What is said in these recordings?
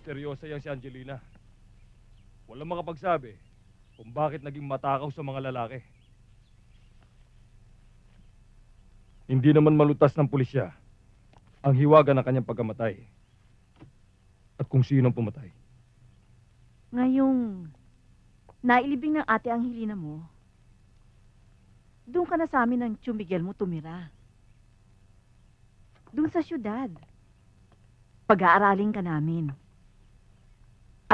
Misteryosa yan si Angelina. Walang makapagsabi kung bakit naging matakaw sa mga lalaki. Hindi naman malutas ng pulisya ang hiwaga ng kanyang pagkamatay at kung sino ang pumatay. Ngayong nailibing ng ate Angelina mo, doon ka na sa amin ng Tio Miguel mo tumira. Doon sa syudad. Pag-aaralin ka namin.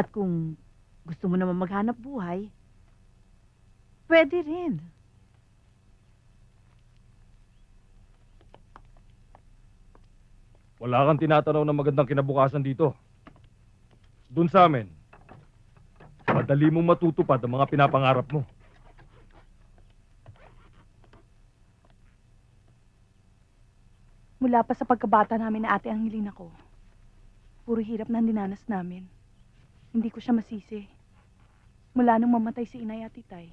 At kung gusto mo naman maghanap buhay, pwede rin. Wala kang tinatanaw ng magandang kinabukasan dito. Doon sa amin, madali mong matutupad ang mga pinapangarap mo. Mula pa sa pagkabata namin na ate Angelina ko, puro hirap na dinanas namin. Hindi ko siya masisi. Mula nung mamatay si inay at itay,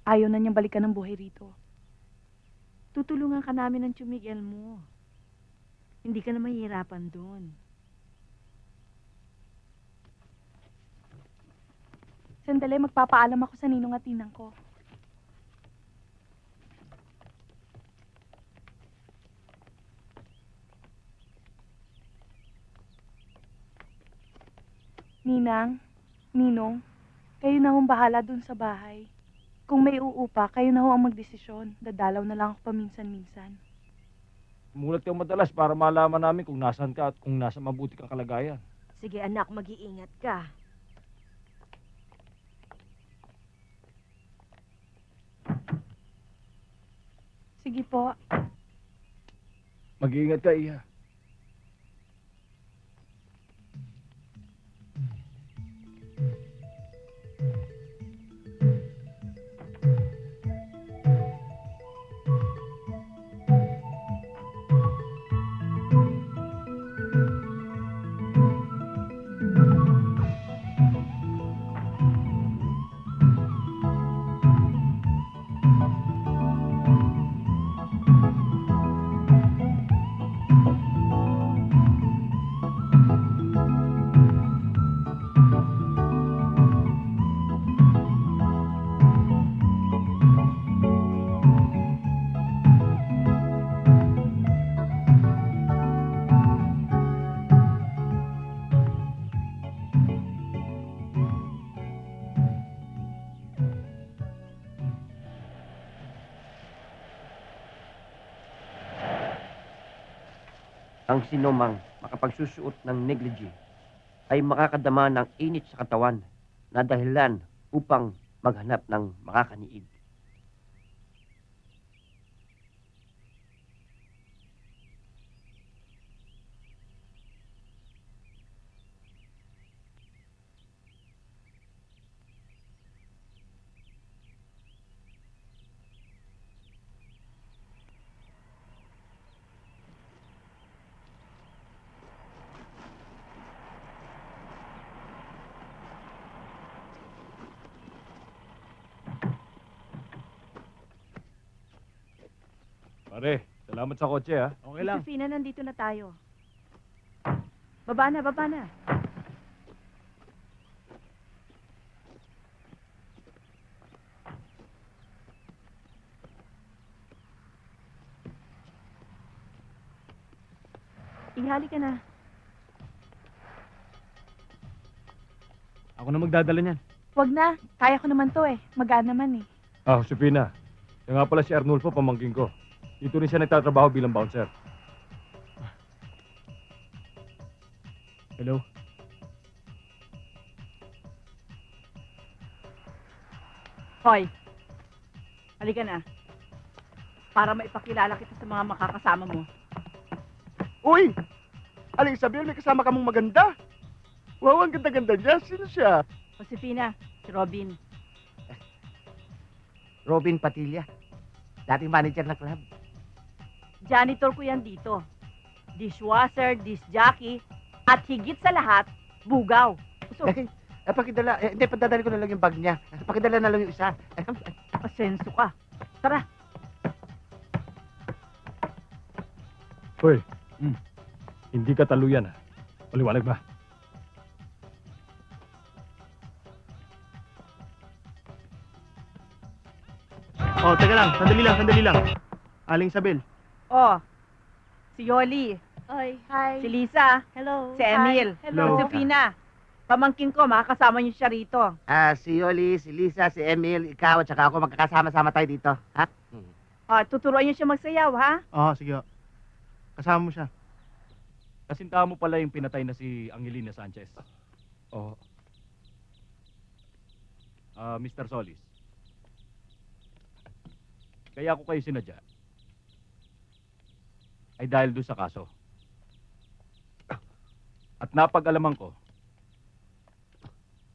ayaw na niyang balikan ng buhay rito. Tutulungan ka namin ng Tio Miguel mo. Hindi ka na mahihirapan doon. Sandali, magpapaalam ako sa ninong at tinang ko. Ninang, Ninong, kayo na hong bahala dun sa bahay. Kung may uupa, kayo na ho ang magdesisyon. Dadalaw na lang ako paminsan-minsan. Mulat kang madalas para malaman namin kung nasan ka at kung nasa mabuti kang kalagayan. Sige anak, mag-iingat ka. Sige po. Mag-iingat ka, Iha. Ang sinumang makapagsusuot ng negligee ay makakadama ng init sa katawan na dahilan upang maghanap ng makakaniid. Pare, salamat sa kotse, ha? Okay lang. Josefina, nandito na tayo. Baba na, baba na. Ihali ka na. Ako na magdadala niyan. Wag na. Kaya ko naman to eh. Magaan naman eh. Ah, Josefina. Yan nga pala si Arnulfo, pamangkin ko. Dito rin siya nagtatrabaho bilang bouncer. Hello? Hoy, halika na. Para maipakilala kita sa mga makakasama mo. Uy! Aling Isabel, may kasama ka mong maganda. Wow, ang ganda-ganda niya. Sino siya? Josefina, si Robin. Robin Patilla, dating manager ng club. Janitor ko yan dito. Dishwasher, disjockey, at higit sa lahat, bugaw. So, Pakidala, hindi, padadali ko na lang yung bag niya. Pakidala na lang yung isa. asenso ka. Tara, Hoy, hindi ka taluyan, ha? Maliwanag ba? Oh, teka lang. Sandali lang. Aling Isabel. Oh, si Yoli, Oy, hi. si Lisa, Hello. si Emil, Hello. si Sofina. Pamangkin ko, makakasama niyo siya rito. Si Yoli, si Lisa, si Emil, ikaw at saka ako magkakasama-sama tayo dito. Ha? Oh, tuturuan niyo siya magsayaw, ha? Oo, sige. Kasama mo siya. Kasintahan mo pala yung pinatay na si Angelina Sanchez. Oo. Mr. Solis. Kaya ako kayo sinadya ay dahil doon sa kaso. At napag-alaman ko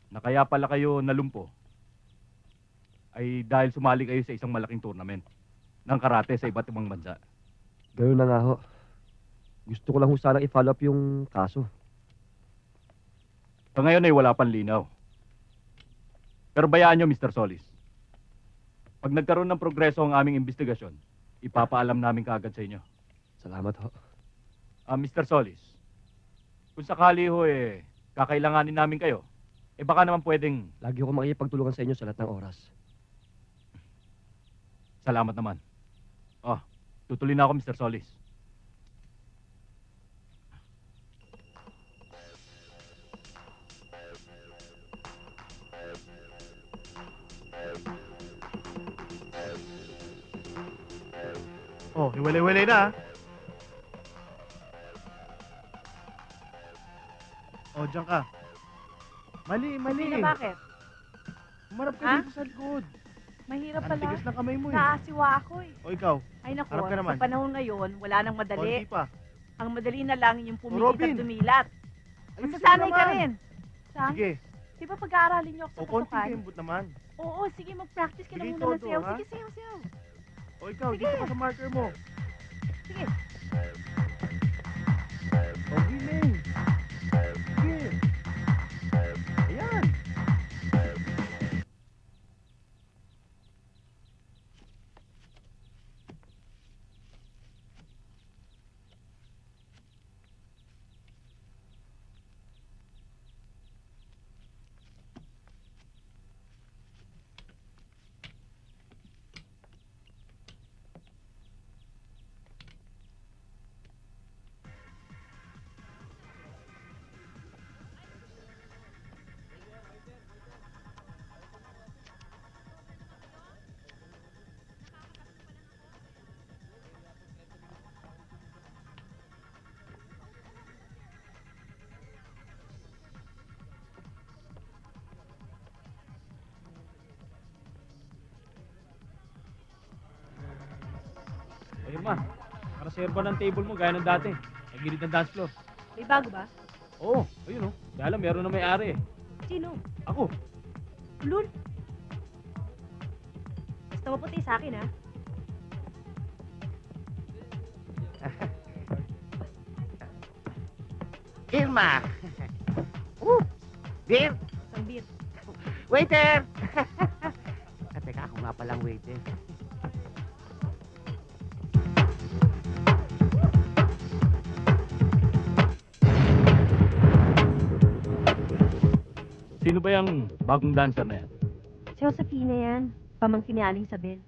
na kaya pala kayo nalumpo ay dahil sumali kayo sa isang malaking tournament ng karate sa iba't ibang bansa. Ganoon na nga ho. Gusto ko lang ho sanang i-follow up yung kaso. Sa ngayon ay wala pang linaw. Pero bayaan nyo, Mr. Solis. Pag nagkaroon ng progreso ang aming investigasyon, ipapaalam namin kaagad sa inyo. Salamat ho. Mr. Solis, kung sakali ho kakailanganin namin kayo, baka naman pwedeng Lagi ko makikipagtulungan sa inyo sa lahat ng oras. salamat naman. Tutuloy na ako, Mr. Solis. Oh, hiwalay-walay na. Oh, diyan ka. Mali. Sofina, bakit? Umarap ka Ha? dito sa likod. Mahirap Ang pala. tigas ng kamay mo eh. Naasiwa ako eh. O ikaw, Ay naku, Harap ka naman. sa panahon ngayon, wala nang konti madali. pa. Ang madali na lang yung pumikit Robin. at dumilat. Ayusin Masasanay ka naman. rin. Sam, Sige. di ba pag-aaralin niyo ako O sa konti pasukan? kaimbot naman. Oo, sige, mag-practice ka na Sige, muna ng todo, sayaw. ha? Sige, sayaw. O ikaw, Sige. dito ka sa marker mo. Sige. O giling. Sige. Ayan. Ayun ma, nakareserba ng table mo gaya ng dati. Sa gilid ng dance floor. May bago ba? Oo, ayun o. Kaya lang, meron na may-ari eh. Sino? Ako. Lul. Basta maputi sa akin, ha? Irma! Beer! Isang beer. Waiter! Teka, ako nga palang waiter. Sino ba yung bagong dancer na yan? Si Josefina yan. Pamangkin ni Aling Isabel.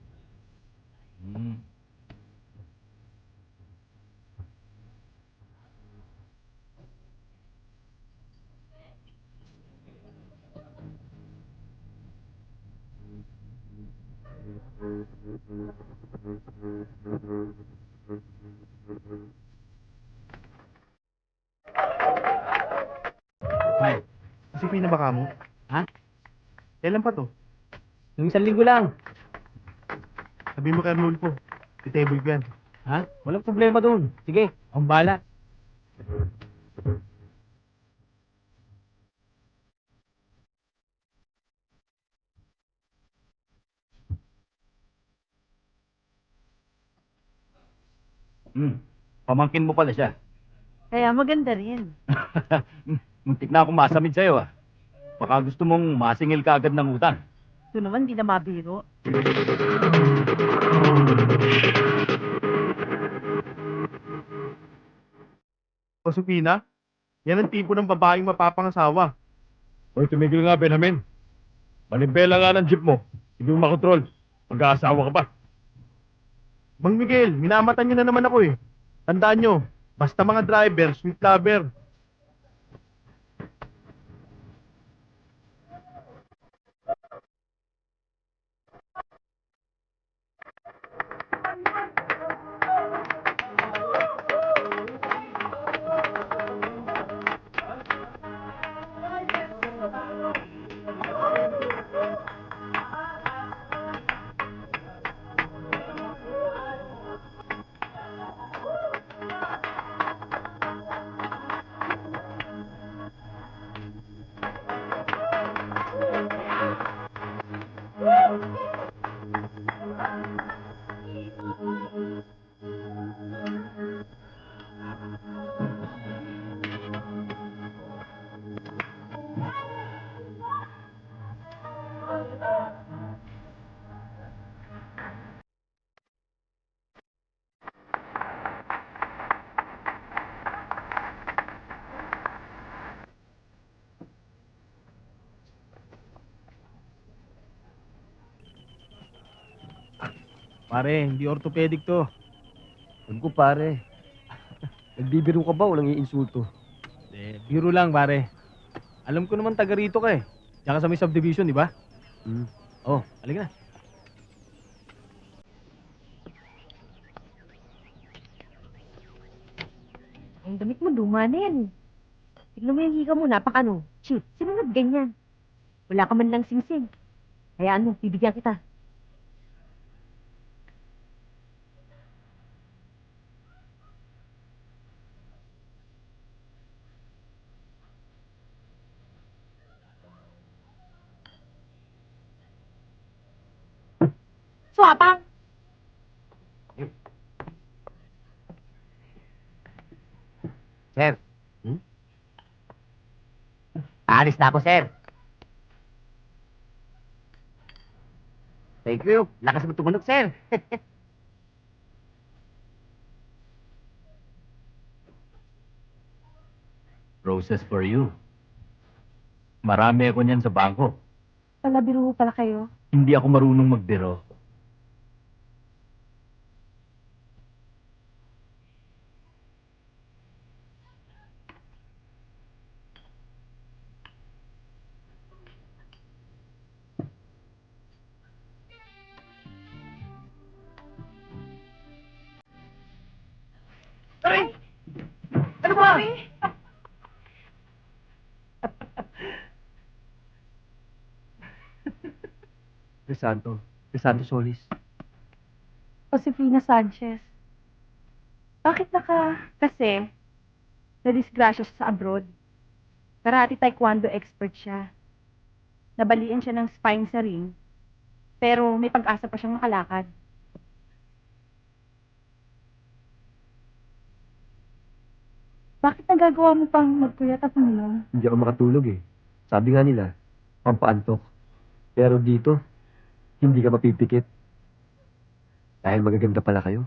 Kasi pinabaka mo. Ha? Kailan pa to? Nung isang linggo lang. Sabi mo kay Arnulfo. Titable ko yan. Ha? Walang problema doon. Sige, ang bala. Pamangkin mo pala siya. Kaya maganda rin. Muntik na akong masamid sa'yo ah. Baka gusto mong masingil ka agad ng utang. Ito naman, di na mabiro. O Sofina, yan ang tipo ng babaeng mapapangasawa. Hoy, tumigil nga, Benjamin. Manimbela nga ng jeep mo. Hindi mo makontrol. Mag-aasawa ka ba? Mang Miguel, minamata niyo na naman ako eh. Tandaan nyo, basta mga driver, sweet lover. Pare, hindi orthopedic to. Huwag ko pare. Nagbibiro ka ba? Walang iinsulto. Biro lang, pare. Alam ko naman taga rito ka eh. Diyan ka sa may subdivision, di ba? Hmm. Oh, halika na. Ang damit mo, luma na yan. Tignan mo yung higa mo, napakano. Shoot, sinunod ganyan. Wala ka man lang singsing. Hayaan mo, bibigyan kita. Swapang! Sir. Aalis na ako, sir. Thank you. Lakas mo tumunog, sir. Roses for you. Marami ako niyan sa bangko. Palabiro pala kayo. Hindi ako marunong magbiro. Ano ba? Crisanto Solis. Josefina Sanchez. Bakit Kasi, nadisgrasya siya sa abroad. Karate taekwondo expert siya. Nabalian siya ng spine sa ring, pero may pag-asa pa siyang makalakad. Bakit nagagawa mo pang magkuyat at uminom? Hindi ako makatulog eh. Sabi nga nila, pampaantok. Pero dito, hindi ka mapipikit. Dahil magaganda pala kayo.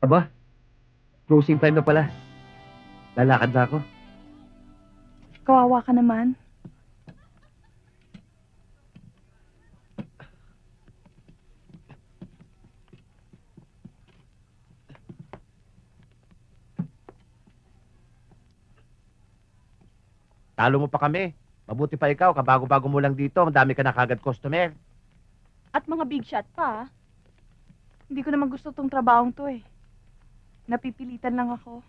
Aba, closing time na pala. Lalakad na ako. Kawawa ka naman. Talo mo pa kami. Mabuti pa ikaw, kabago-bago mo lang dito, madami ka na kagad customer. At mga big shot pa. Hindi ko naman gusto tong trabahong to eh. Napipilitan lang ako.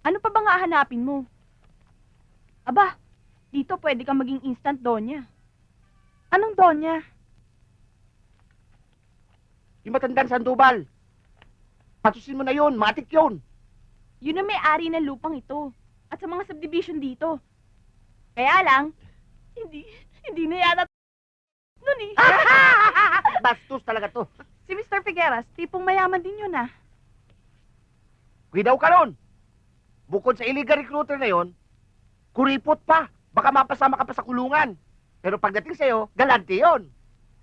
Ano pa ba nga hanapin mo? Aba, dito pwede kang maging instant donya. Anong donya? Yung matandang sandubal. Patusin mo na yun, matik yun. Yun ang may-ari ng lupang ito. At sa mga subdivision dito. Kaya lang, hindi na yata nun eh. Bastos talaga to. Si Mr. Figueras, tipong mayaman din yun ah. Kuidaw ka ron. Bukod sa illegal recruiter na yon, kuripot pa. Baka mapasama ka pa sa kulungan. Pero pagdating sa'yo, galante yon.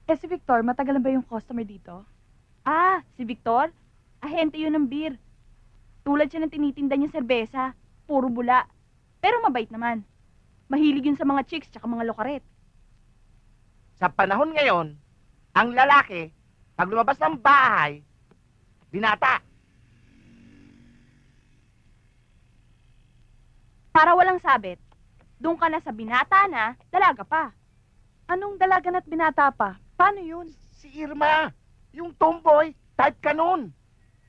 Eh si Victor, matagal na ba yung customer dito? Ah, si Victor? Ahente yun ng beer. Tulad siya ng tinitinda niya serbesa. Puro bula. Pero mabait naman. Mahilig yun sa mga chicks tsaka mga lokaret. Sa panahon ngayon, ang lalaki, pag lumabas ng bahay, binata. Para walang sabit, doon ka na sa binata na, dalaga pa. Anong dalaga na't binata pa? Paano yun? Si Irma, yung tomboy, type ka nun.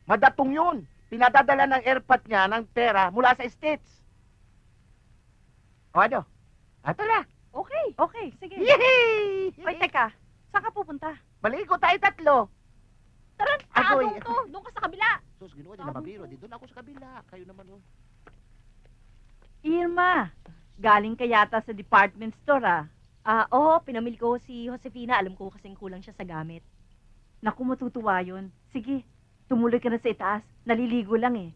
Madatong yun. Pinadadala ng airpot niya ng pera mula sa States. O ano? Ato na. Okay, sige. Yehey! Oy, teka, saan ka pupunta? Maligo tayo tatlo. Tara, Agoy. doon to, doon ka sa kabila. Sus, ginawa niya na mabiro. Dito na ako sa kabila. Kayo naman, oh. Irma, galing ka yata sa department store, Oo, pinamili ko si Josefina. Alam ko kasing kulang siya sa gamit. Naku, matutuwa yun. Sige, tumuloy ka na sa itaas. Naliligo lang eh.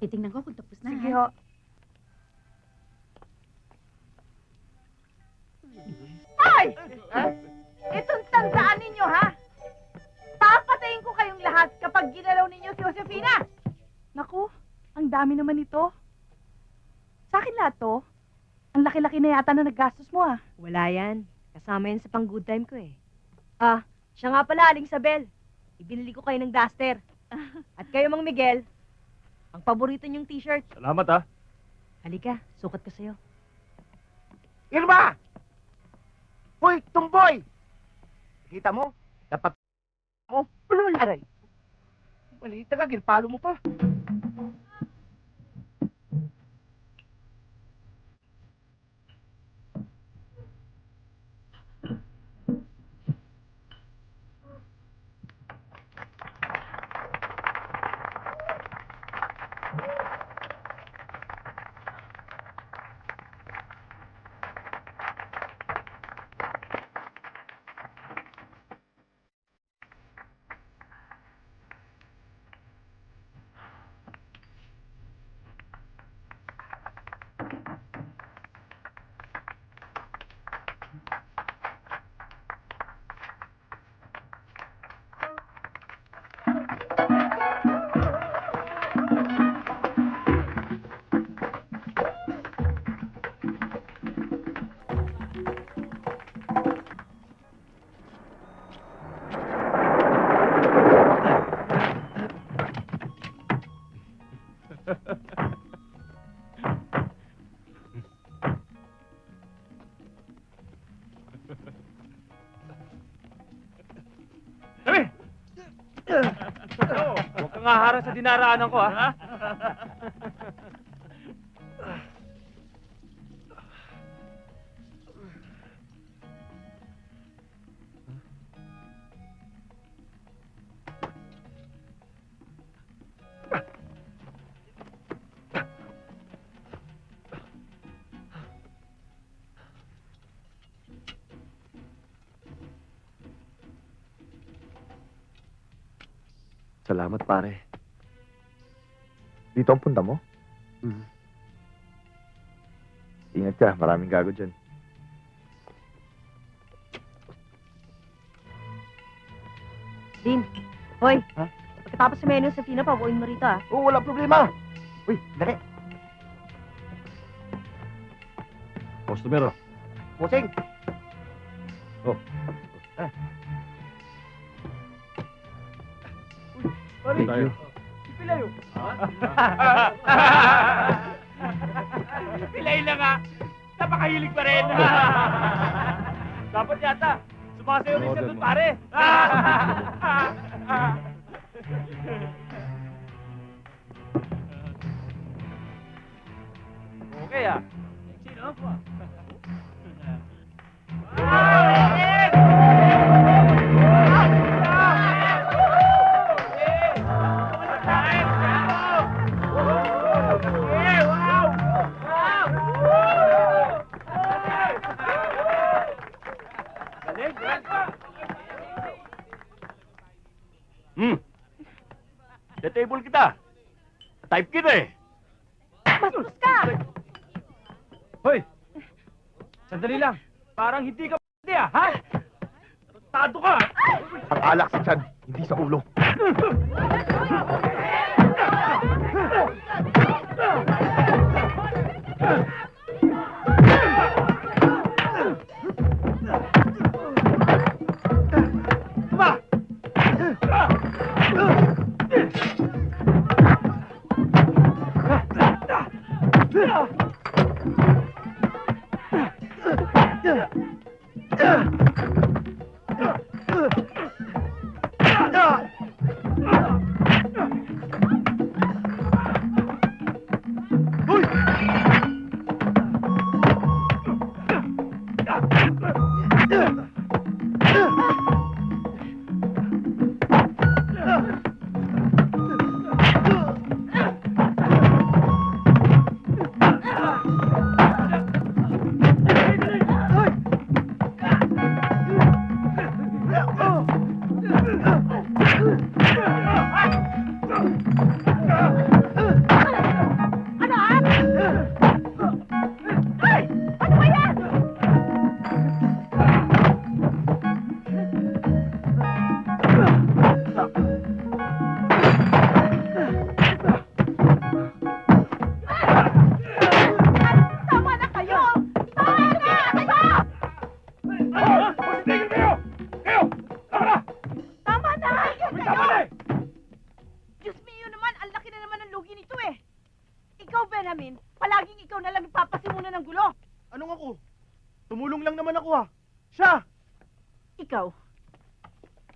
Titingnan ko kung tapos na. Sige ho. Ay! Itong tandaan ninyo, ha? Papatayin ko kayong lahat kapag ginalaw ninyo si Josefina! Naku, ang dami naman ito. Sa akin lahat to. Ang laki-laki na yata na naggastos mo ah. Wala yan. Kasama yan sa pang good time ko eh. Ah, siya nga pala, Aling Sabel. Ibinili ko kayo ng duster. At kayo, Mang Miguel, ang paborito niyong t-shirt. Salamat ha. Halika, sukat ko sa'yo. Irma! Hoy, tumboy! Kita mo? Dapat mo. Aray. Mali, tagagil, palo mo pa. Huwag kang haharang sa dinaraanan ko, ha? Salamat, pare. Dito ang punta mo? Mhm. Ingat ka, maraming gago dyan. Din, hoy. Ha? Pagkatapos sa menu, Josefina, pabuuin mo rito ah. Oo, walang problema. Uy, dali. Customer. Pusing. Thank you. Pilay na nga. Napakahilig pa rin. Dapat yata. Sumasayo rin siya doon, pare. Okay ah. Sino? Detable kita. Type kita eh. Bastos ka! Hoy! Sandali lang. Parang hindi ka p***di ah, ha? Tado ka! Ang alak sa tiyan, hindi sa ulo. naman ako ah. Siya! Ikaw?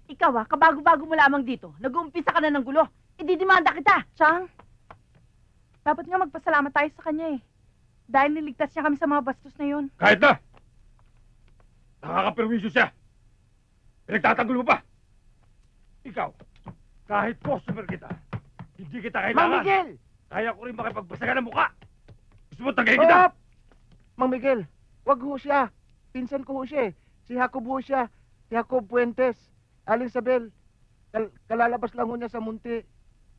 Ikaw kabago-bago mo lamang dito. Nag-uumpisa ka na ng gulo. Ididimanda kita. Chang, dapat nga magpasalamat tayo sa kanya eh. Dahil niligtas niya kami sa mga bastos na yun. Kahit na! Nakakaperwisyo siya. Pinagtatanggol mo pa. Ikaw, kahit customer kita, hindi kita Mang kailangan. Miguel! Kaya ko rin makipagbasagan ng mukha. Gusto mo tagayin kita? Stop! Mang Miguel, wag ho siya. Pinsan ko ho siya eh. Si Jacob ho siya. Jacob Puentes. Aling Isabel. Kalalabas lang ho niya sa munti.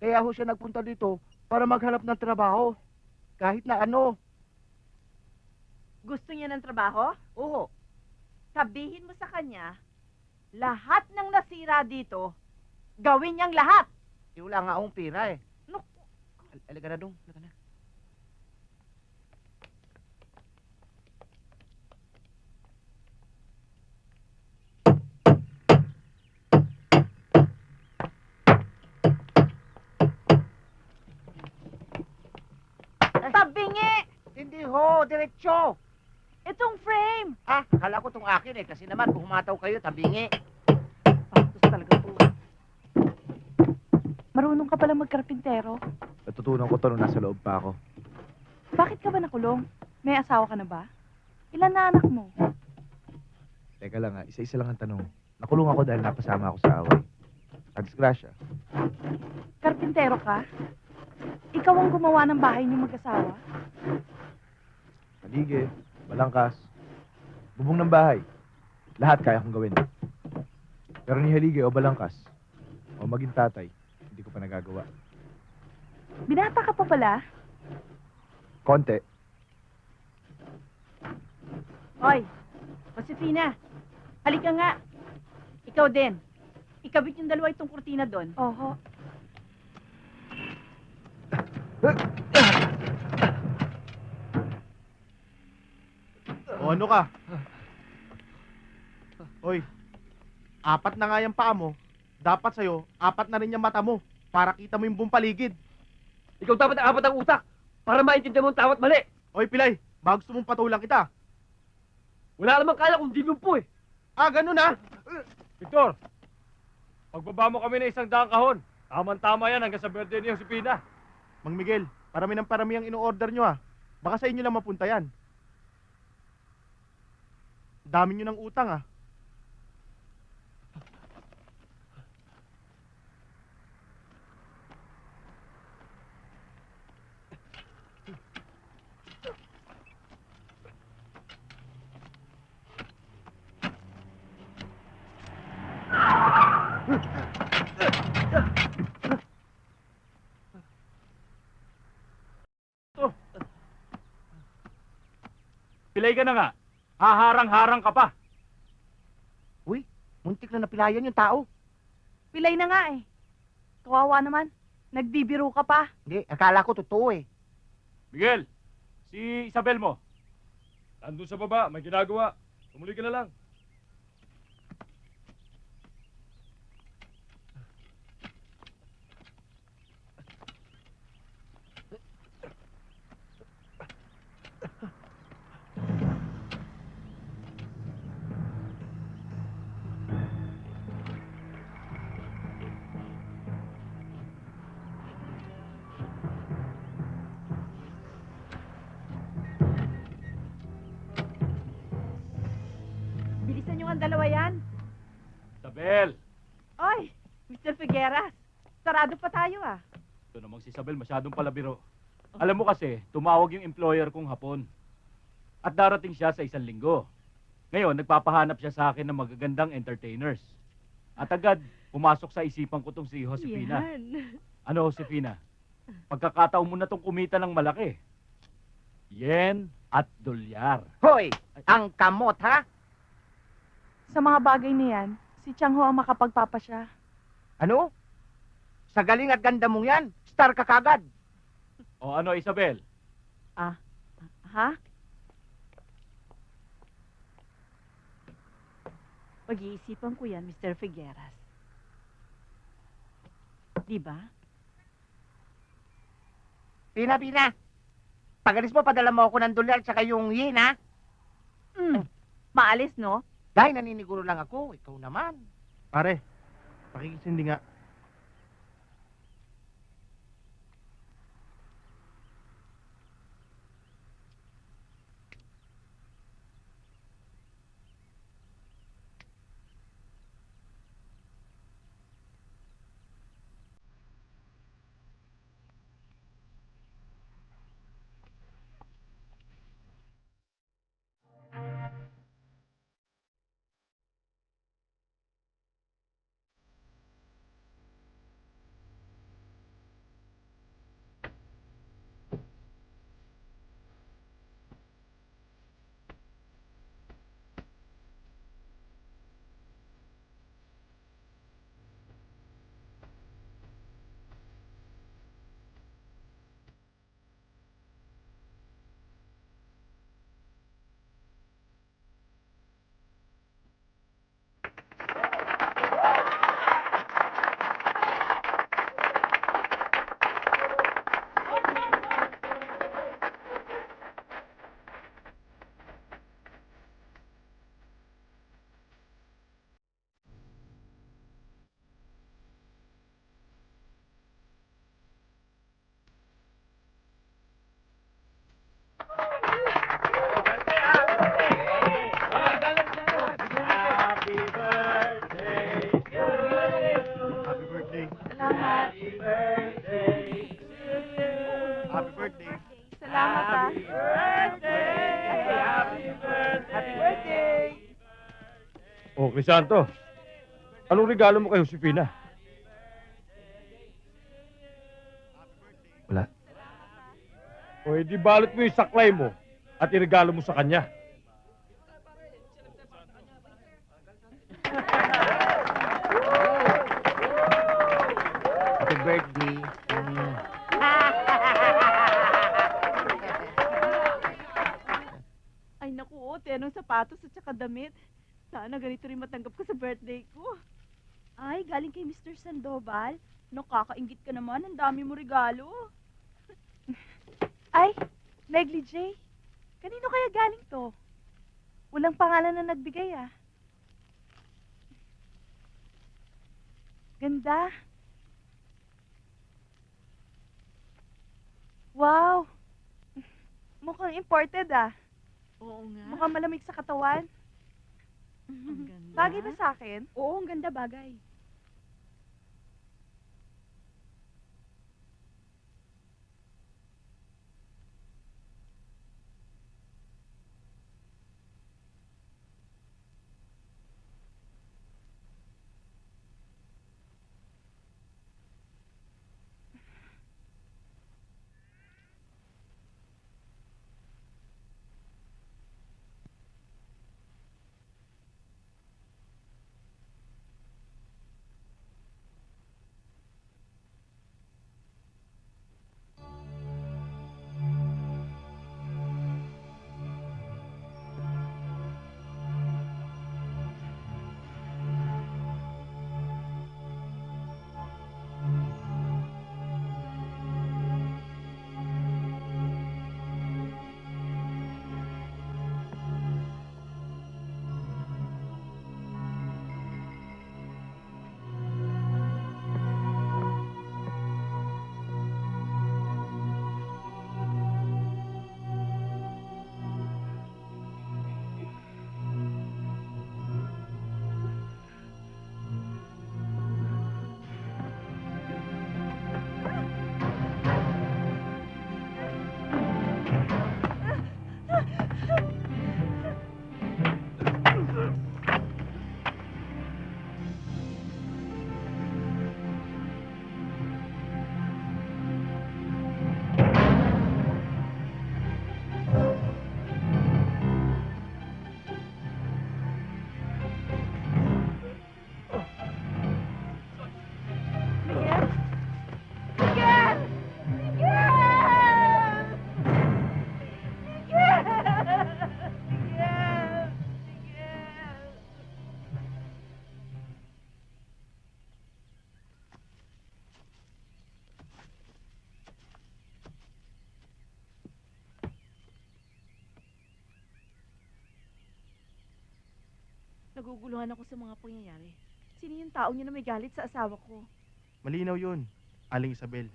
Kaya ho siya nagpunta dito para maghanap ng trabaho. Kahit na ano. Gusto niya ng trabaho? Oo. Sabihin mo sa kanya, lahat ng nasira dito, gawin niyang lahat. Wala nga akong pira eh. Naku. Alaga na dong. Alaga na. Tabingi! Hindi ho, diretsyo. Itong frame! Ah, kala ko tong akin eh. Kasi naman, kung humataw kayo, tabingi. Pastos talaga po. Marunong ka pala magkarpintero. Natutunan ko to nung nasa loob pa ako. Bakit ka ba nakulong? May asawa ka na ba? Ilan na anak mo? Teka lang isa-isa lang ang tanong. Nakulong ako dahil napasama ako sa away. Nagdisgrasya. Karpintero ka? Ikaw ang gumawa ng bahay niyo mag-asawa? Paligid, balangkas, bubong ng bahay. Lahat kaya kong gawin. Pero ni Halige o balangkas, o maging tatay, hindi ko pa nagagawa. Binata ka pa pala? Konti. Hoy, Josefina, halika nga. Ikaw din. Ikabit yung dalawa itong kurtina doon. Oho. O ano ka? Hoy, apat na nga yung paa mo. Dapat sa'yo, apat na rin yung mata mo para kita mo yung buong paligid. Ikaw dapat ang apat ang utak para maintindihan mo ang tawat mali. Hoy, Pilay, baka gusto mong patulang kita. Wala namang kaya kung di mo po eh. Ah, ganun ah. Victor, pagbaba mo kami ng 100 kahon. Tama-tama yan hanggang sa birthday ni Josepina. Mang Miguel, parami ang ino-order nyo ah. Baka sa inyo lang mapunta yan. Dami nyo ng utang ah. Pilay ka na nga. Haharang-harang ka pa. Uy, muntik na napilayan yung tao. Pilay na nga eh. Kawawa naman. Nagbibiro ka pa. Hindi, akala ko totoo eh. Miguel, si Isabel mo. Nandun sa baba, may ginagawa. Tumuloy ka na lang. Bilisan nyo ang dalawa yan. Isabel! Oy, Mr. Figueras, sarado pa tayo ah. Ito namang si Isabel, masyadong palabiro. Alam mo kasi, tumawag yung employer kong hapon. At darating siya sa 1 linggo. Ngayon, nagpapahanap siya sa akin ng magagandang entertainers. At agad, pumasok sa isipan ko tong si Josefina. Yan. Ano, Josefina? Pagkakataon mo na tong kumita ng malaki. Yen at dolyar. Hoy, ang kamot ha? Sa mga bagay na yan, si Chang Ho ang makapagpapasya. Ano? Sa galing at ganda mong yan, star ka kagad. O ano, Isabel? Ha? Pag-iisipan ko yan, Mr. Figueras. Di ba? Pina. Pagalis mo, padala mo ako ng dolyar tsaka yung yen ha? Maalis, no? Dahil naniniguro lang ako, ikaw naman. Pare, pakikisindi nga. Salamat, ah. Oh, Crisanto. Anong regalo mo kay Josefina? Wala. O, edi balot mo yung saklay mo at iregalo mo sa kanya. Happy birthday. Ay, naku, anong sapatos at saka damit. Sana ganito rin matanggap ko sa birthday ko. Ay, galing kay Mr. Sandoval. Nakakaingit ka naman, ang dami mo regalo. Ay, negligee. Kanino kaya galing to? Walang pangalan na nagbigay, ah. Ganda. Wow. Mukhang imported, ah. Oo nga. Mukhang malamig sa katawan. Ang ganda. Bagay ba sa akin? Oo, ang ganda bagay. naguguluhan ako sa mga pangyayari. Sino yung tao niyo na may galit sa asawa ko? Malinaw yun, Aling Isabel.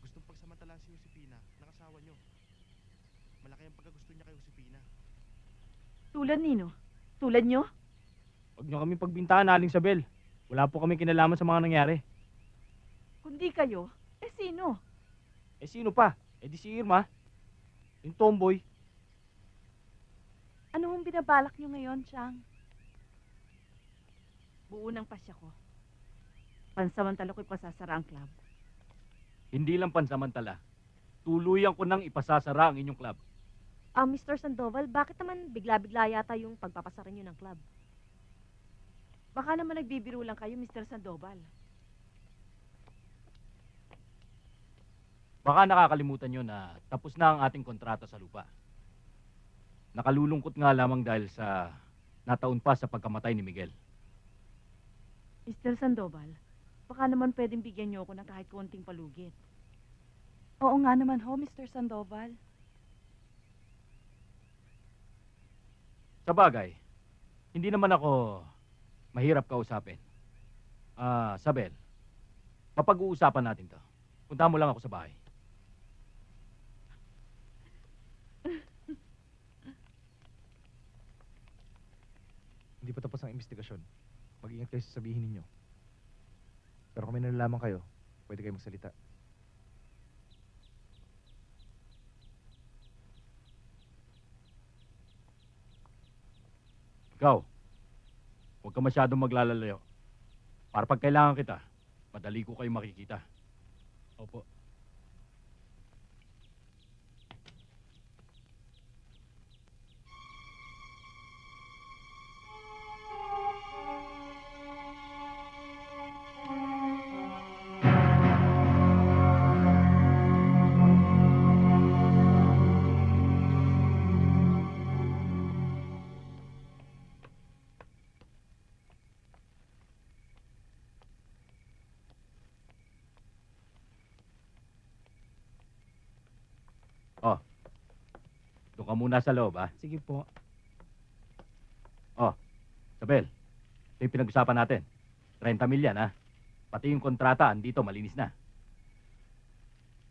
Gustong pagsamantala si Josepina ng asawa nyo. Malaki ang pagkagusto niya kay Josepina. Tulad nino? Tulad nyo? Huwag nyo kami pagbintaan, Aling Isabel. Wala po kami kinalaman sa mga nangyari. Kundi kayo, sino? Eh sino pa? Eh di si Irma. Yung tomboy. Ano hong binabalak nyo ngayon, Chang? Buo ng pasya ko. Pansamantala ko'y pasasara ang club. Hindi lang pansamantala. Tuluyan ko nang ipasasara ang inyong club. Mr. Sandoval, bakit naman bigla-bigla yata yung pagpapasara niyo ng club? Baka naman nagbibiro lang kayo, Mr. Sandoval. Baka nakakalimutan nyo na tapos na ang ating kontrata sa lupa. Nakalulungkot nga lamang dahil sa nataon pa sa pagkamatay ni Miguel. Mr. Sandoval, baka naman pwedeng bigyan niyo ako ng kahit konting palugit. Oo nga naman ho, Mr. Sandoval. Sa bagay, hindi naman ako mahirap kausapin. Sabel, mapag-uusapan natin to. Punta mo lang ako sa bahay. Hindi pa tapos ang investigasyon. Mag-ingat kayo sa sabihin ninyo. Pero kung may nalalaman kayo, pwede kayo magsalita. Ikaw, huwag ka masyadong maglalalayo. Para pag kailangan kita, madali ko kayo makikita. Opo. Doon ka muna sa loob, ha? Sige po. Sabel, ito yung pinag-usapan natin. 30 milyan, ha? Pati yung kontrata, andito, malinis na.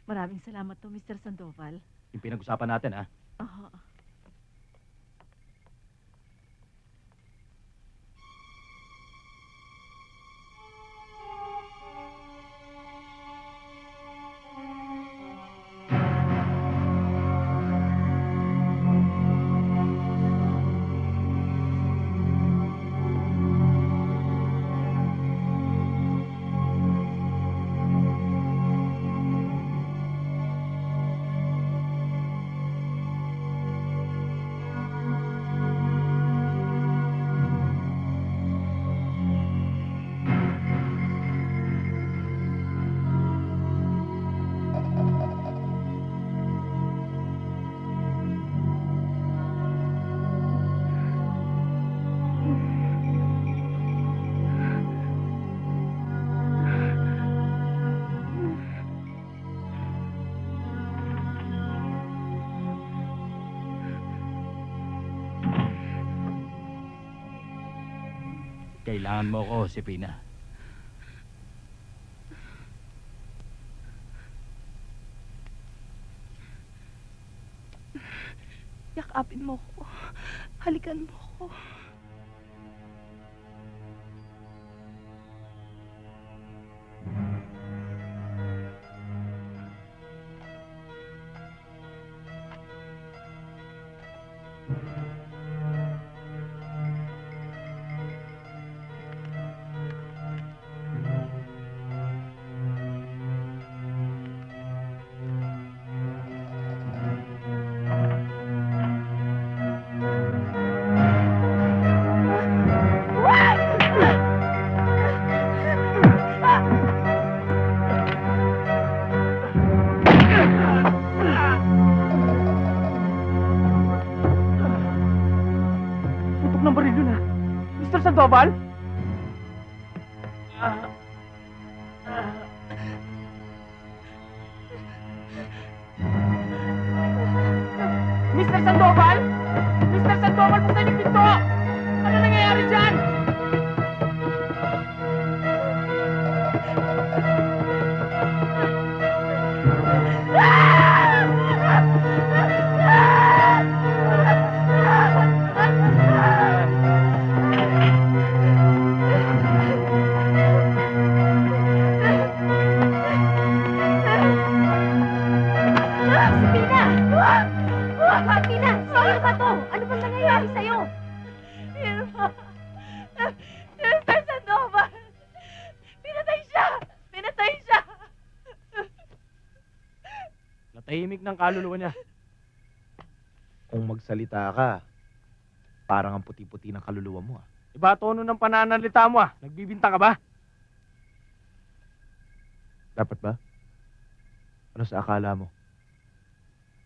Maraming salamat to, Mr. Sandoval. Yung pinag-usapan natin, ha? Aha. Kailangan mo ko, Sipina. Yakapin mo ko. Halikan mo ko. Tutok ng baril yun, ha? Mr. Sandoval? Mr. Sandoval? Mr. Sandoval, buksan yung pinto! Tahimik ng kaluluwa niya. Kung magsalita ka, parang ang puti-puti ng kaluluwa mo, ah. Iba tono ng pananalita mo ah. Nagbibintang ka ba? Dapat ba? Ano sa akala mo?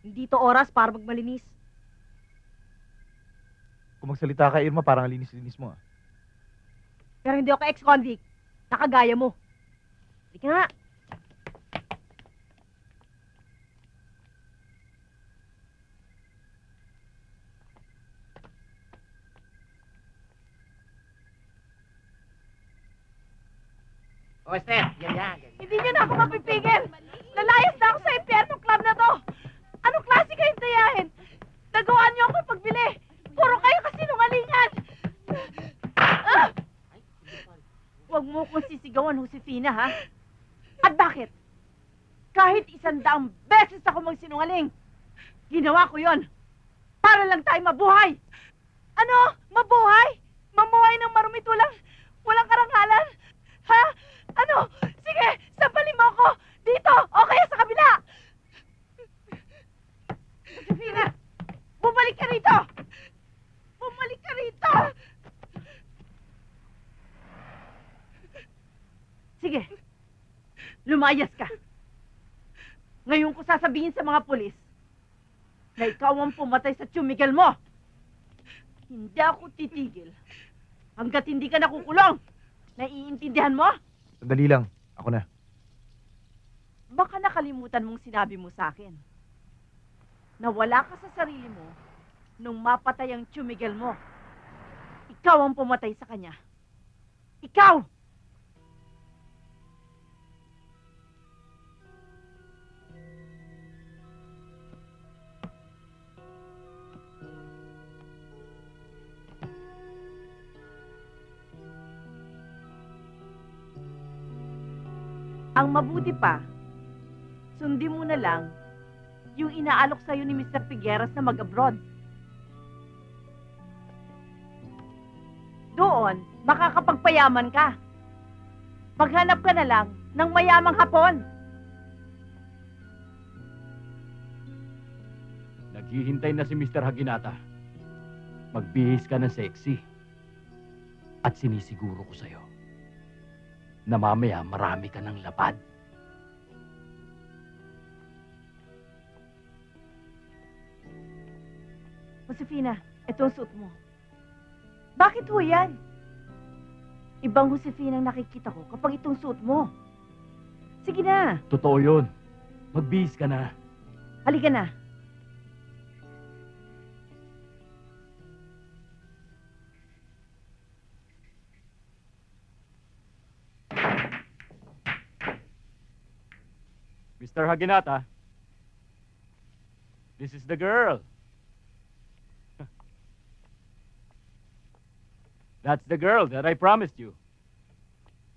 Hindi to oras para magmalinis. Kung magsalita ka, Irma, parang ang linis-linis mo, ah. Pero hindi ako ex-convict. Nakagaya mo. Halika nga. O, Esther, yan. Hindi niyo na ako mapipigil! Lalayas na ako sa Impyerno Club na to! Anong klase kayong dayahin? Nagawa niyo ako pagbili! Puro kayo kasinungalingan! Ah! Huwag mo kong sisigawan, Josefina, ha? At bakit? Kahit 100 beses ako magsinungaling, ginawa ko yon para lang tayo mabuhay. Ano? Mabuhay? Mamuhay ng marumit walang karangalan? Ha? Ano? Sige, sampalin mo ako! Dito! O kaya sa kabila! Josefina, bumalik ka rito! Bumalik ka rito! Sige, lumayas ka. Ngayon ko sasabihin sa mga pulis na ikaw ang pumatay sa tiyumigel mo. Hindi ako titigil hanggat hindi ka nakukulong. Naiintindihan mo? Sandali lang. Ako na. Baka nakalimutan mong sinabi mo sa akin na wala ka sa sarili mo nung mapatay ang tiyumigel mo. Ikaw ang pumatay sa kanya. Ikaw! Ang mabuti pa, sundin mo na lang yung inaalok sa'yo ni Mr. Figueras na mag-abroad. Doon, makakapagpayaman ka. Maghanap ka na lang ng mayamang Hapon. Naghihintay na si Mr. Haginata. Magbihis ka ng sexy. At sinisiguro ko sa'yo na mamaya marami ka ng lapad. Josefina, ito ang suot mo. Bakit ho yan? Ibang Josefina ang nakikita ko kapag itong suot mo. Sige na, Totoo yun. Magbihis ka na. halika na. Mr. Haginata, this is the girl. That's the girl that I promised you.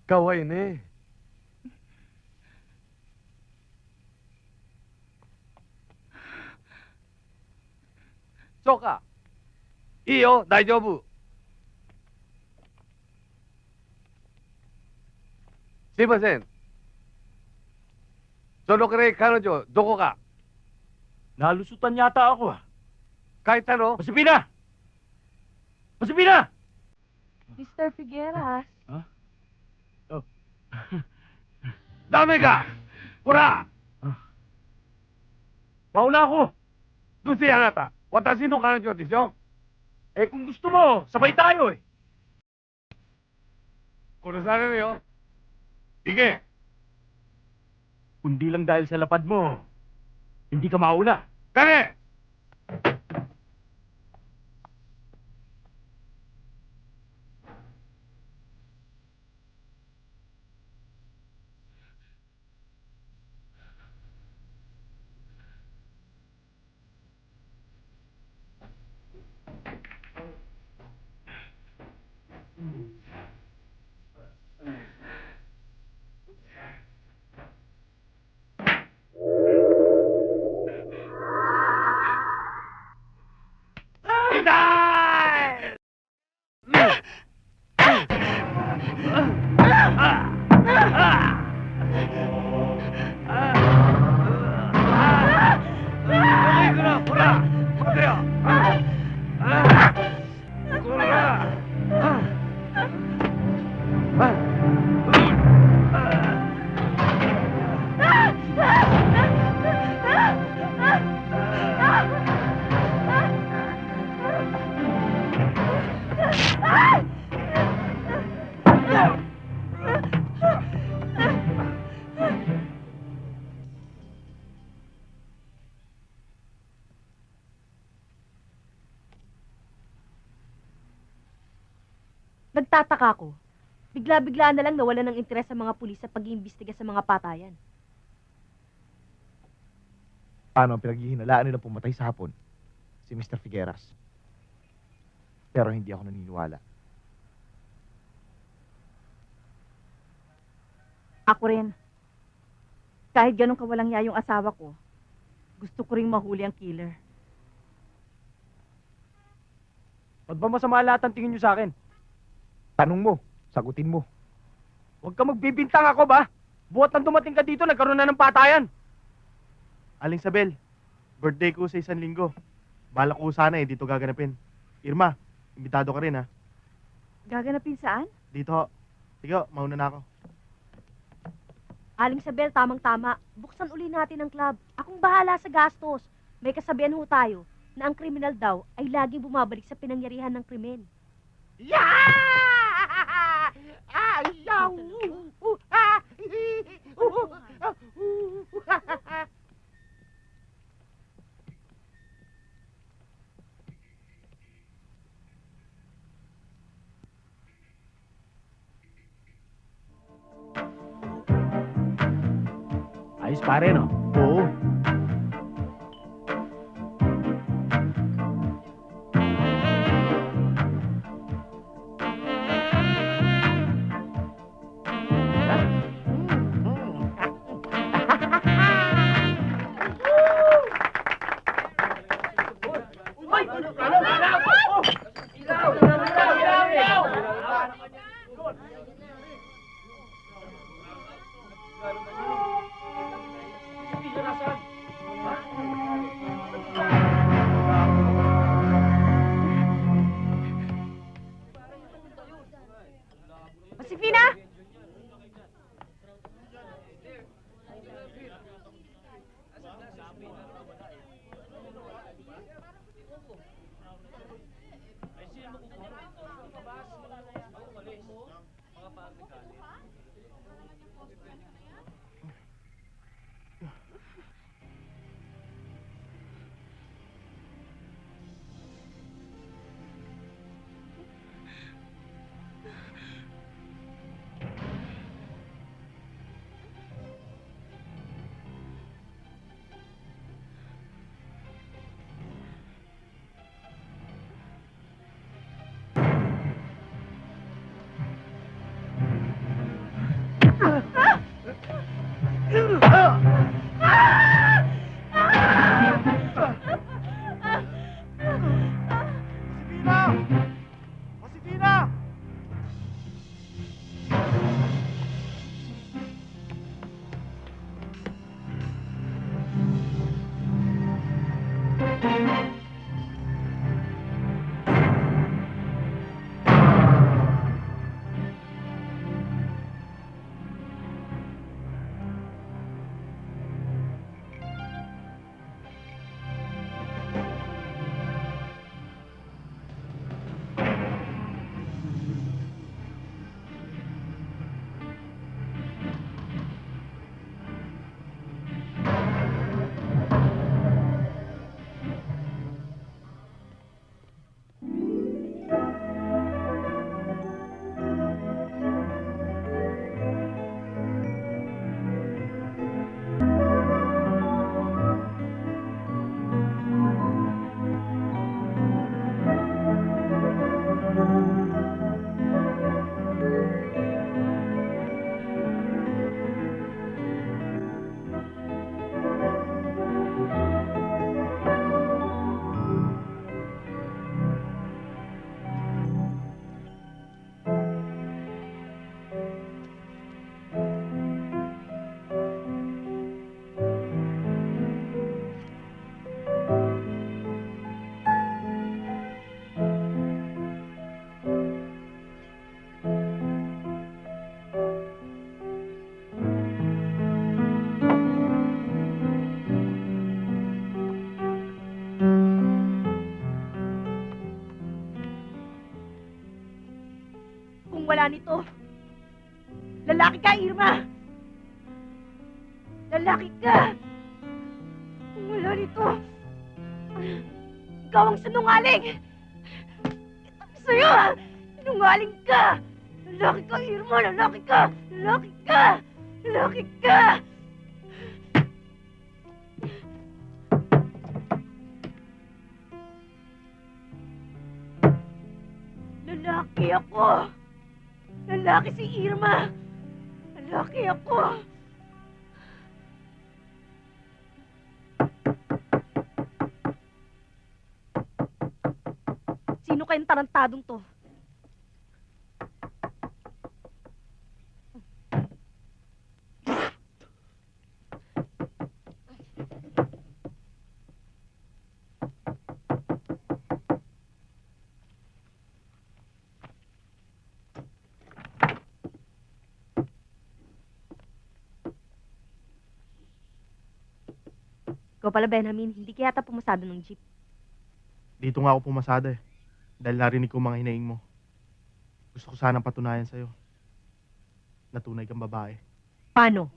Kaway ne. そうか。いいよ、大丈夫。すいません。そのくらい彼女、どこか Nalusutan yata ako ah. 帰ったの Josefina! Josefina! Mr. Figueras. ダメかほら Pauna ako! どうせあなた、私の彼女でしょ Eh kung gusto mo, sabay tayo eh. 殺されるよ。行け Kundi lang dahil sa lapad mo, hindi ka mauna. 誰 Josefina! Nagtataka ko. Bigla-bigla na lang nawala ng interes sa mga pulis sa pag-iimbestiga sa mga patayan. Paano ang pinaghihinalaan nila pumatay sa hapon? Si Mr. Figueras. Pero hindi ako naniniwala. Ako rin. Kahit ganun kawalang ya yung asawa ko, gusto ko ring mahuli ang killer. Ba't ba masama lahat ang tingin nyo sa akin? Tanong mo, sagutin mo. Huwag ka magbibintang ako ba? Buhat nang dumating ka dito, nagkaroon na ng patayan. Aling Sabel, birthday ko sa 1 linggo. Balak ko sana dito gaganapin. Irma, imbitado ka rin ha. Gaganapin saan? Dito ho. Sige ho, mauna na ako. Aling Sabel, tamang-tama. Buksan uli natin ang club. Akong bahala sa gastos. May kasabihan ho tayo na ang kriminal daw ay laging bumabalik sa pinangyarihan ng krimen. Ayos pare, no? Oo. Josefina! Josefina! Kung wala nito, lalaki ka, Irma! Lalaki ka! Kung wala nito, ikaw ang sinungaling! Ito sa'yo! Sinungaling ka! Lalaki ka, Irma! Lalaki ka! Lalaki ka! Lalaki ka! Lalaki ako! Lalaki si Irma! Lalaki ako! Sino kayong tarantadong to? Ikaw pala, Benjamin. Hindi kaya yata pumasado ng jeep. Dito nga ako pumasada eh. Dahil narinig ko mga hinaing mo. Gusto ko sanang patunayan sa'yo. Na tunay kang babae. Paano?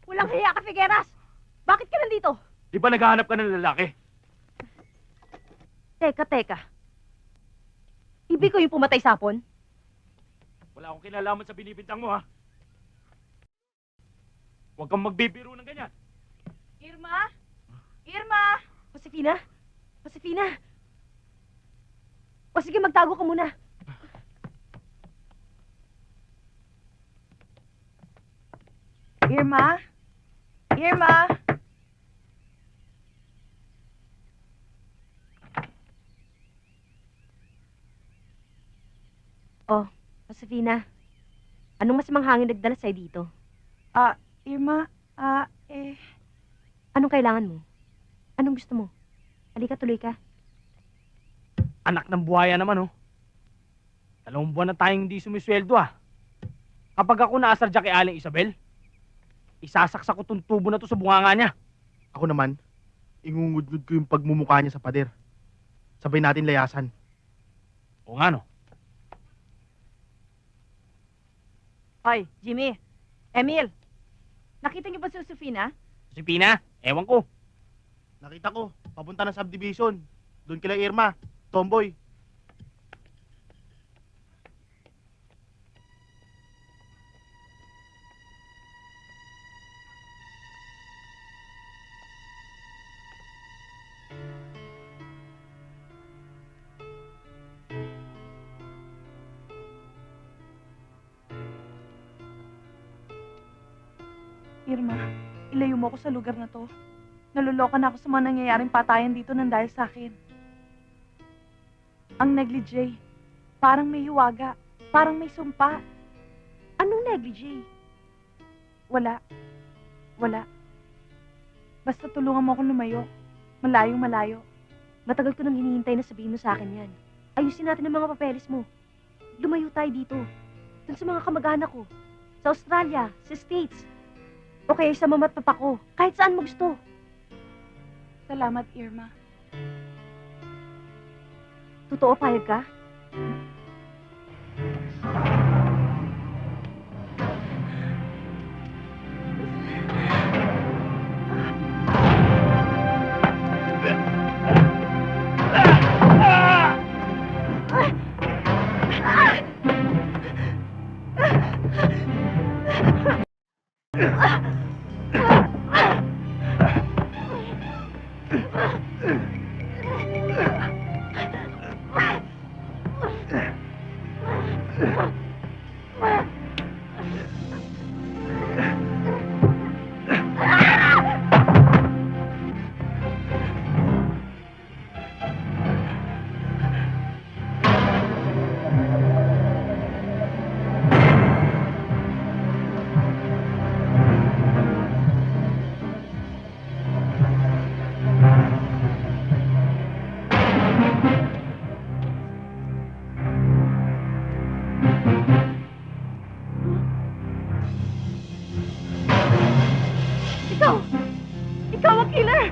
Walang hiya ka, Figueras! Bakit ka nandito? Di ba naghahanap ka ng lalaki? Teka. Ibig ko yung pumatay sa hapon? Wala akong kinalaman sa binibintang mo, ha? Huwag kang magbibiro ng ganyan. Irma? Irma! Josefina? Josefina? O sige, magtago ka muna. Irma? Irma? Oh, Josefina. Anong masamang hangin nagdala sa'yo dito? Irma, Anong kailangan mo? Anong gusto mo? Halika, tuloy ka. Anak ng buhaya naman, oh. 2 buwan na tayong hindi sumisweldo, ah. Kapag ako naasadya kay Aling Isabel, isasaksak ko tong tubo na to sa bunganga niya. Ako naman, ingungudgud ko yung pagmumukha niya sa pader. Sabay natin layasan. O nga, no? Hoy, Jimmy. Emil. Nakita niyo ba si Josefina? Si Pina, ewan ko. Nakita ko, papunta ng subdivision. Doon kila Irma, tomboy. Irma, ilayo mo ako sa lugar na to. Naluloka na ako sa mga nangyayaring patayan dito nang dahil sa akin. Ang negligee, parang may hiwaga, parang may sumpa. Anong negligee? Wala. Basta tulungan mo akong lumayo. Malayong malayo. Matagal ko nang hinihintay na sabihin mo sa akin yan. Ayusin natin ang mga papeles mo. Lumayo tayo dito. Dun sa mga kamag-anak ko. Sa Australia, sa States. O kaya sa mama at papa ko. Kahit saan mo gusto. Salamat, Irma. Totoo, payag ka? Ikaw ang killer!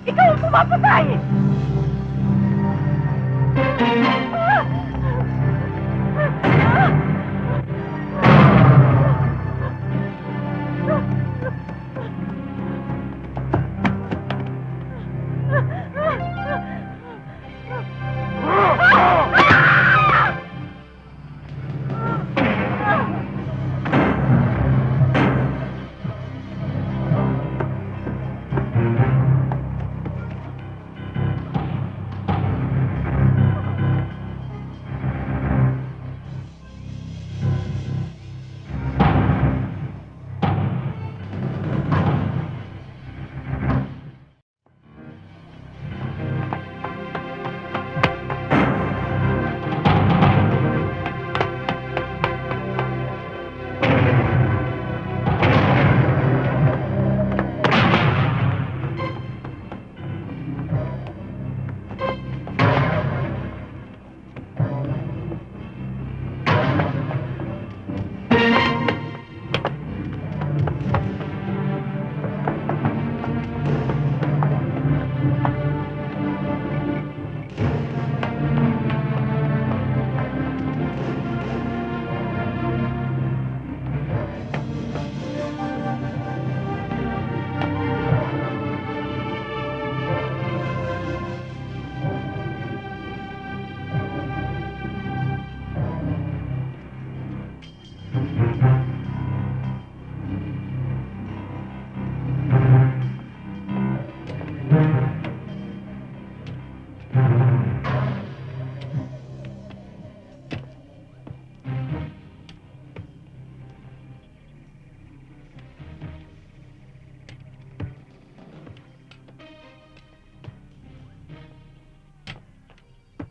Ikaw ang pumapatay!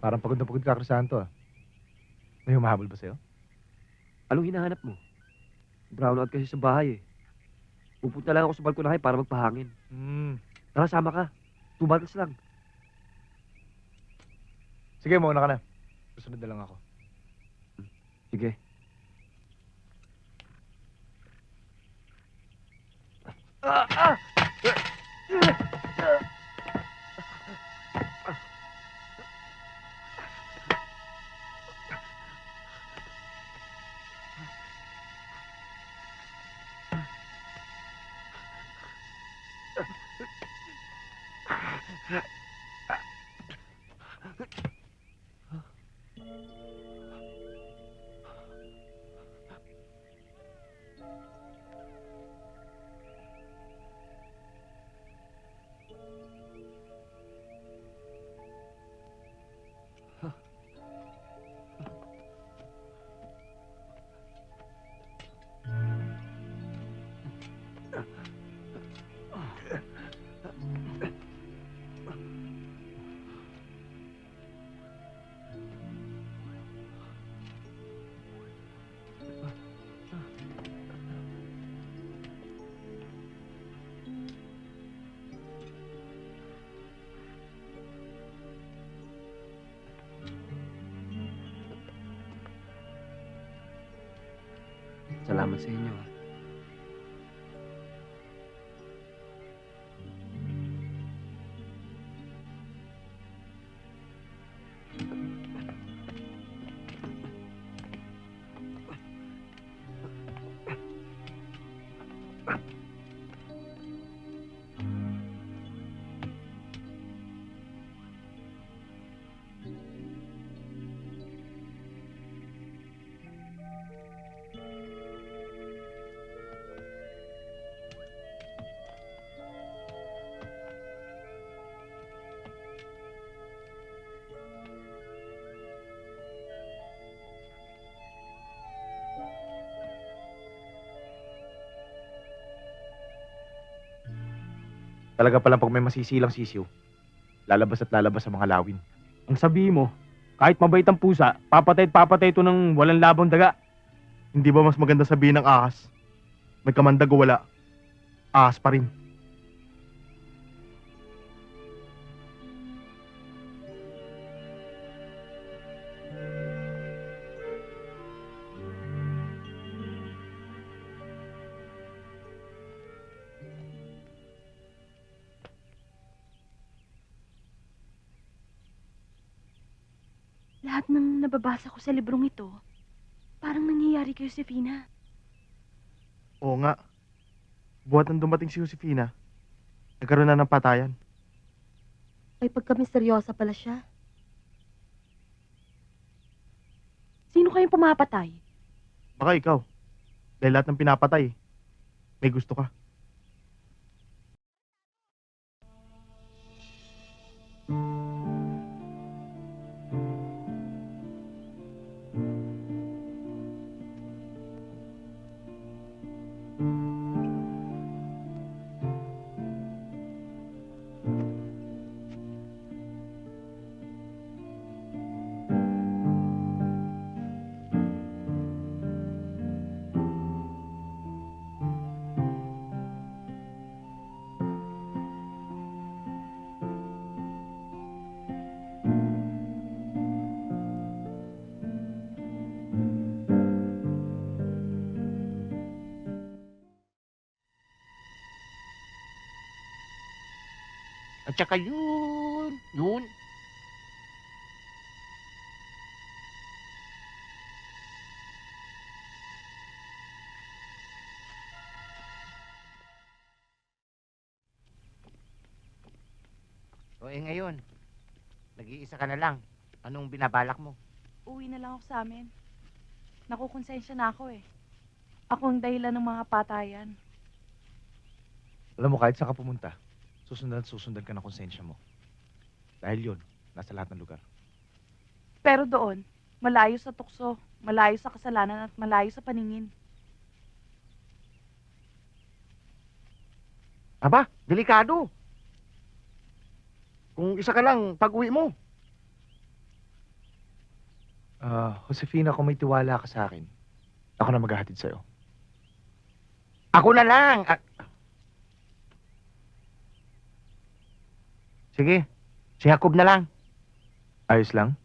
Parang pagod na pagod ka, Crisanto, ah. May humahabol ba sa'yo? Anong hinahanap mo? Brownout kasi sa bahay eh. Pupunta lang ako sa balkonahe para magpahangin. Tara, sama ka. 2 bottles lang. Sige, mauna ka na. Susunod na lang ako. Sige. Salamat sa inyo. Talaga palang pag may masisilang sisiw, lalabas at lalabas sa mga lawin. Ang sabi mo, kahit mabait ang pusa, papatay at papatay ito ng walang labong daga. Hindi ba mas maganda sabihin ng ahas? May kamandag o wala, ahas pa rin. Lahat ng nababasa ko sa librong ito, parang nangyayari kay Josefina. Oo nga. Buhat nang dumating si Josefina, nagkaroon na ng patayan. Ay pagka-misteryosa pala siya. Sino kayong pumapatay? Baka ikaw. Dahil lahat ng pinapatay, may gusto ka. At saka yun. O ngayon, nag-iisa ka na lang. Anong binabalak mo? Uwi na lang ako sa amin. Nakukonsensya na ako eh. Ako ang dahilan ng mga patayan. Alam mo, kahit saan ka pumunta, susundan ka ng konsensya mo. Dahil yun, nasa lahat ng lugar. Pero doon, malayo sa tukso, malayo sa kasalanan at malayo sa paningin. Aba, delikado. Kung isa ka lang, pag-uwi mo. Josefina, kung may tiwala ka sa akin, ako na maghahatid sa'yo. Ako na lang. Sige, si Jacob na lang. Ayos lang?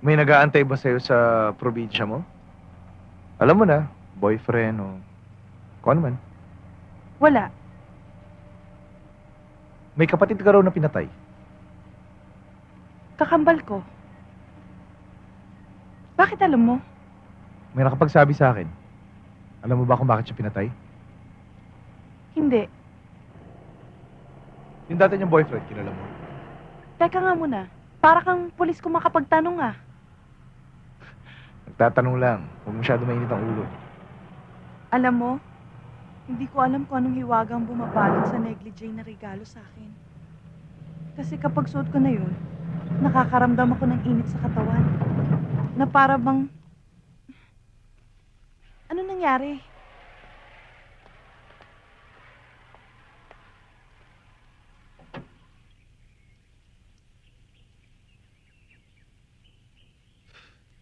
May nag-aantay ba sa'yo sa probinsya mo? Alam mo na, boyfriend o kung ano man. Wala. May kapatid ka raw na pinatay. Kakambal ko. Bakit alam mo? May nakapagsabi sa akin. Alam mo ba kung bakit siya pinatay? Hindi. Yung dati niyang boyfriend, kilala mo. Teka nga muna. Para kang pulis kung makapagtanong ah. Nagtatanong lang, huwag masyado mainit ang ulo. Alam mo, hindi ko alam kung anong hiwagang bumabalot sa negligee na regalo sa akin. Kasi kapag suot ko na yun, nakakaramdam ako ng init sa katawan. Na para bang... Ano nangyari?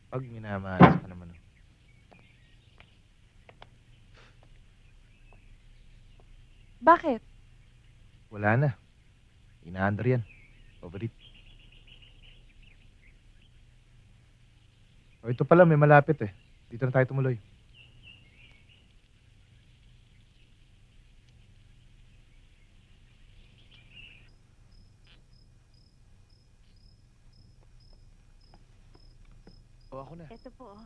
Pag minamahal ka naman. Bakit? Wala na. Inaandar yan. Overeat. O ito pala, may malapit eh. Dito na tayo tumuloy. O ako na. Ito po.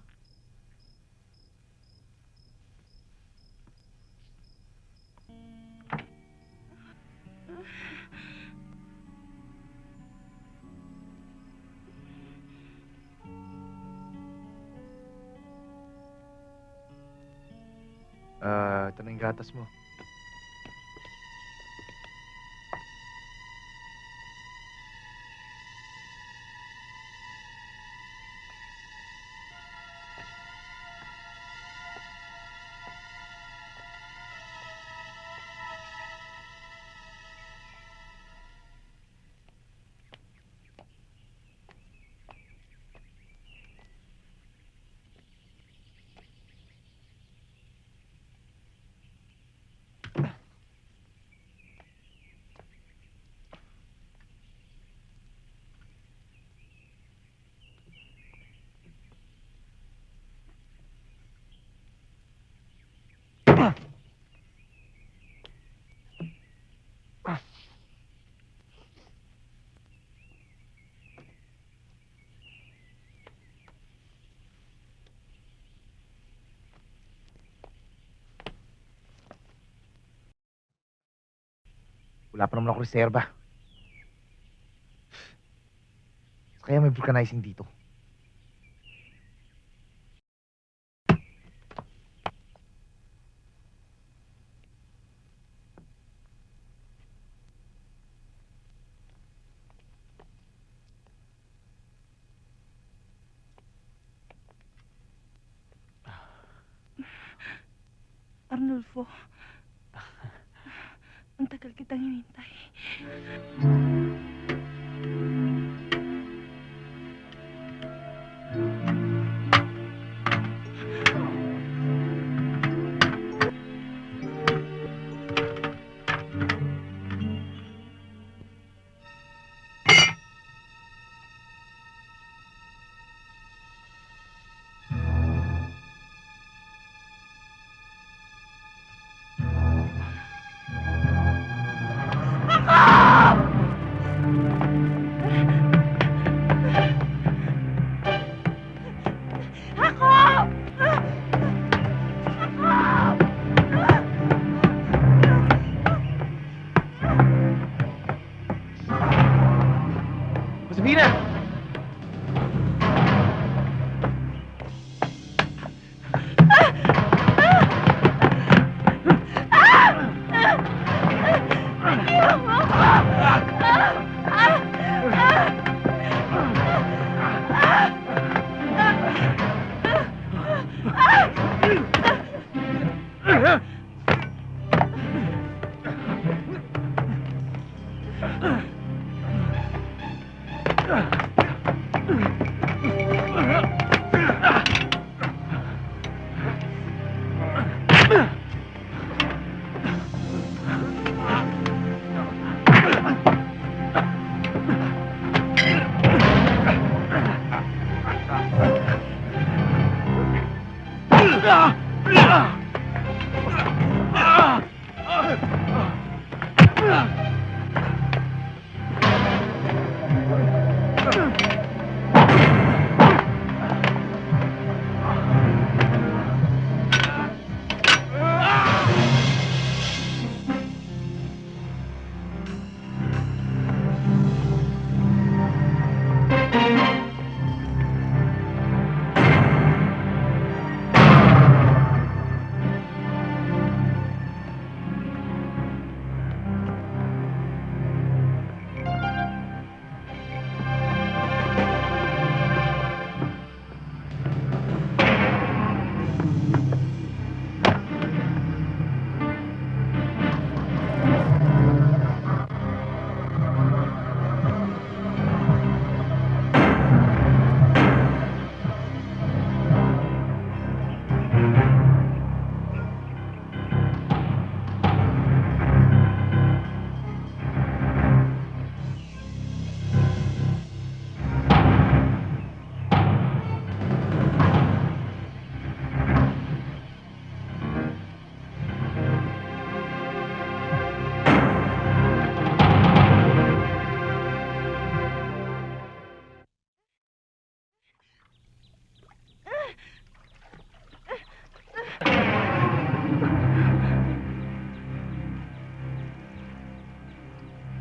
Ito na yung gatas mo. Wala pa naman ako reserba. Kaya may vulcanizing dito. Arnulfo. Ang tagal kitang hinintay.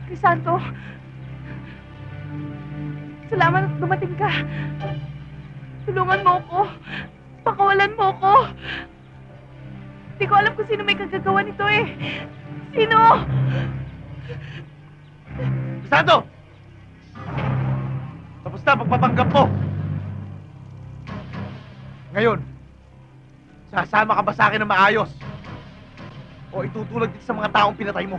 Crisanto, salamat at dumating ka. Tulungan mo ako. Pakawalan mo ako. Hindi ko alam kung sino may kagagawa nito eh. Sino? Santo! Tapos na pagpapanggap mo! Ngayon, sasama ka ba sa akin na maayos? O itutulad dito sa mga taong pinatay mo?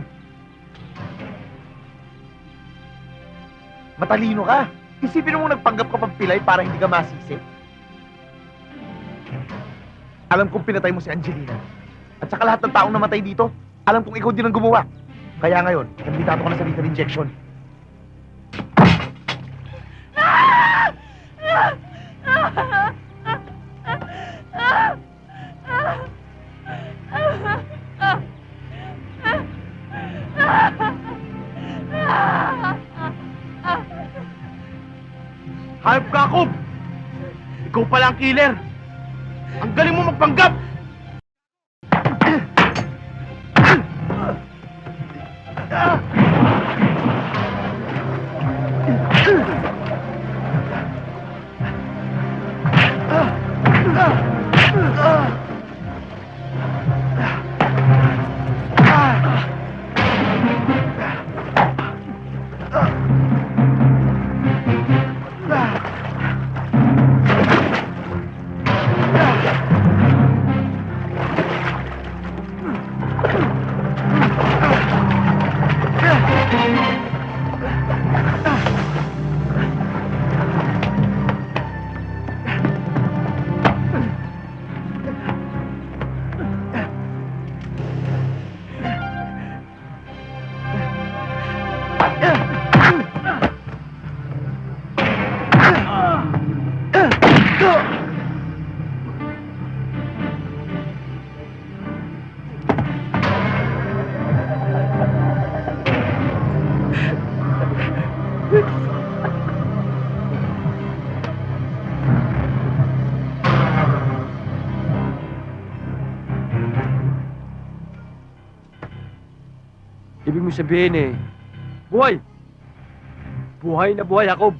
Matalino ka! Isipin mo nagpanggap ka pang pilay para hindi ka masisi. Alam kong pinatay mo si Angelina. At saka lahat ng taong namatay dito, alam kong ikaw din ang gumawa. Kaya ngayon, kandidato ka na sa lethal injection. Hayop ka, Jacob! Ikaw pala ang killer! Ang galing mo magpanggap! Ibig mo sabihin eh, buhay! Buhay na buhay, Jacob!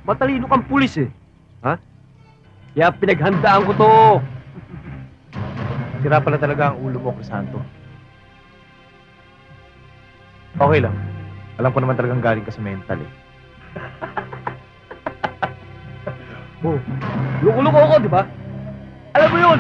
Matalino kang pulis eh. Ha? Kaya pinaghandaan ko to. Sira pala talaga ang ulo mo, Crisanto. Okay lang. Alam ko naman talagang galing ka sa mental eh. Oh, Loko-loko ako, di ba? Alam mo yun!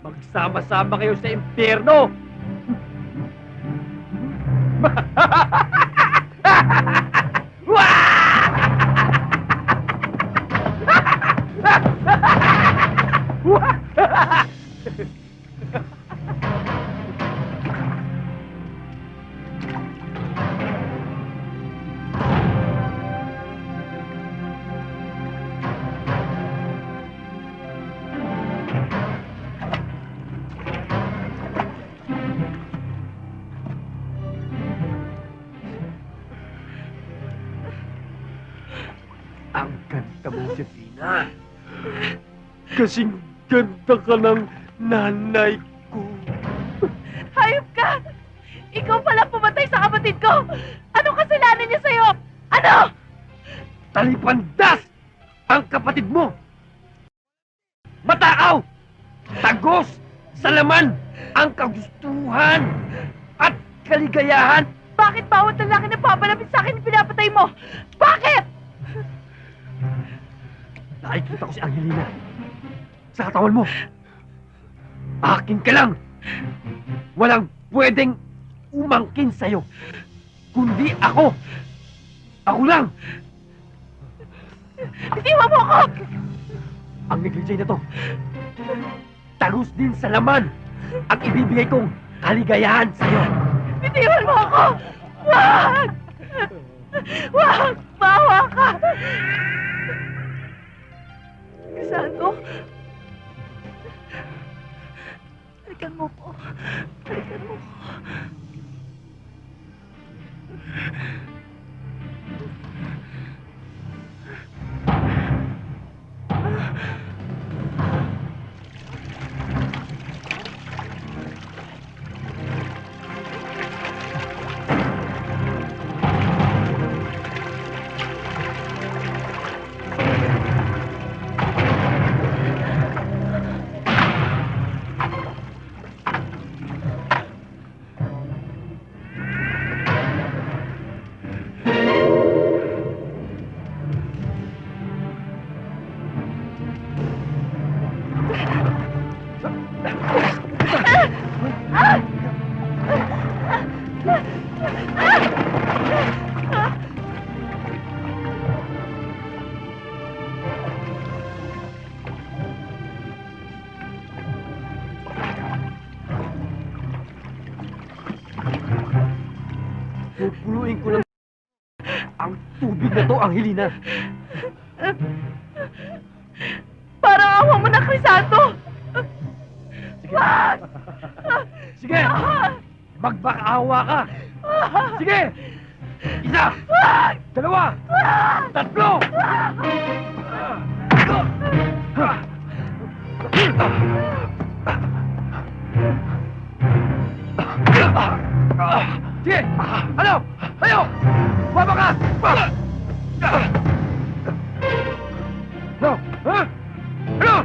Magsama-sama kayo sa impyerno! Ang ganda mo, Josefina. Kasing ganda ka ng nanay ko. Hayop ka! Ikaw pala pumatay sa kapatid ko! Anong kasalanan niya sa'yo? Ano? Talipandas ang kapatid mo. Matakaw! Tagos sa laman ang kagustuhan at kaligayahan. Bakit bawat lalaki na papalapit sa akin pinapatay mo? Bakit? Nakikita ko si Angelina sa katawan mo. Akin ka lang. Walang pwedeng umangkin sa'yo. Kundi ako. Ako lang. Bitiwan mo ako! Ang negligee na to. Tagus din sa laman ang ibibigay kong kaligayahan sa'yo. Bitiwan mo ako! Wag! Wag! Bawa ka! Crisanto? Balikan mo ko. Balikan mo ko. Pupuluin ko lang ang tubig na to, Angelina. Parang awa mo na, Crisanto! Wag! Sige! Magbakaawa ka! Sige! Isa! Dalawa! Tatlo! Sige! Ano? Ayo! Baba ka! No! Ha? Ano?